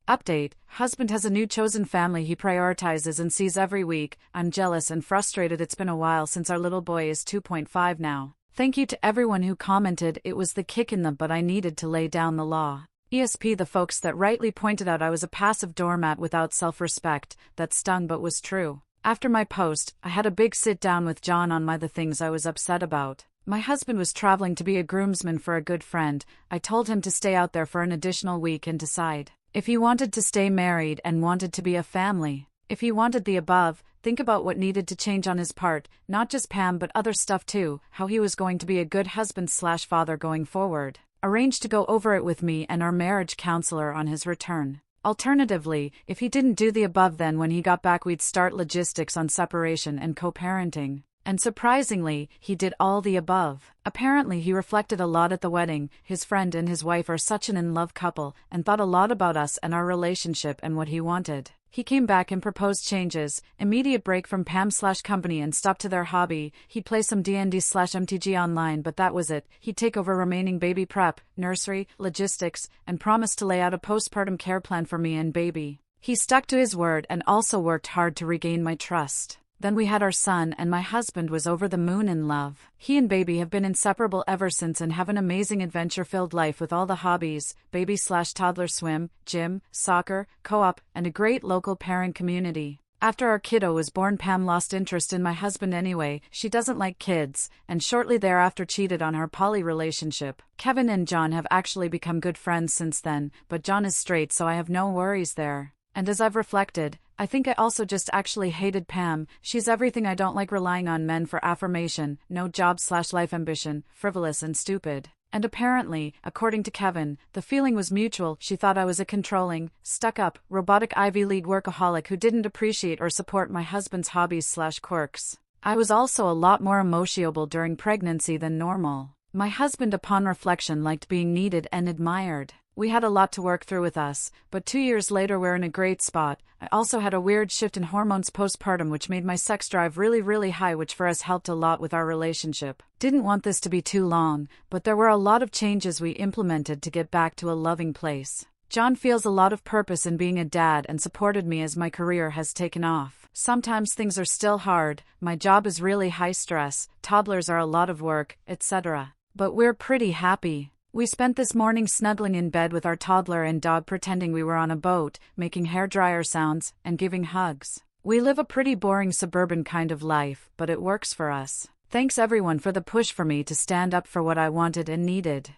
Update: husband has a new chosen family he prioritizes and sees every week. I'm jealous and frustrated. It's been a while since our little boy is 2.5 now. Thank you to everyone who commented. It was the kick in the butt I needed to lay down the law. ESP: the folks that rightly pointed out I was a passive doormat without self-respect. That stung but was true. After my post, I had a big sit down with John on the things I was upset about. My husband was traveling to be a groomsman for a good friend. I told him to stay out there for an additional week and decide if he wanted to stay married and wanted to be a family. If he wanted the above, think about what needed to change on his part, not just Pam but other stuff too, how he was going to be a good husband/father going forward. Arranged to go over it with me and our marriage counselor on his return. Alternatively, if he didn't do the above, then when he got back we'd start logistics on separation and co-parenting. And surprisingly, he did all the above. Apparently he reflected a lot at the wedding. His friend and his wife are such an in-love couple, and thought a lot about us and our relationship and what he wanted. He came back and proposed changes, immediate break from Pam/company and stop to their hobby. He'd play some D&D/MTG online, but that was it. He'd take over remaining baby prep, nursery, logistics, and promised to lay out a postpartum care plan for me and baby. He stuck to his word and also worked hard to regain my trust. Then we had our son and my husband was over the moon in love. He and baby have been inseparable ever since and have an amazing adventure-filled life with all the hobbies, baby/toddler swim, gym, soccer, co-op, and a great local parent community. After our kiddo was born, Pam lost interest in my husband anyway. She doesn't like kids, and shortly thereafter cheated on her poly relationship. Kevin and John have actually become good friends since then, but John is straight so I have no worries there. And as I've reflected, I think I also just actually hated Pam. She's everything I don't like: relying on men for affirmation, no job/life ambition, frivolous and stupid. And apparently, according to Kevin, the feeling was mutual. She thought I was a controlling, stuck-up, robotic Ivy League workaholic who didn't appreciate or support my husband's hobbies/quirks. I was also a lot more emotional during pregnancy than normal. My husband, upon reflection, liked being needed and admired. We had a lot to work through with us, but 2 years later we're in a great spot. I also had a weird shift in hormones postpartum which made my sex drive really high, which for us helped a lot with our relationship. Didn't want this to be too long, but there were a lot of changes we implemented to get back to a loving place. John feels a lot of purpose in being a dad and supported me as my career has taken off. Sometimes things are still hard, my job is really high stress, toddlers are a lot of work, etc. But we're pretty happy. We spent this morning snuggling in bed with our toddler and dog, pretending we were on a boat, making hairdryer sounds, and giving hugs. We live a pretty boring suburban kind of life, but it works for us. Thanks everyone for the push for me to stand up for what I wanted and needed.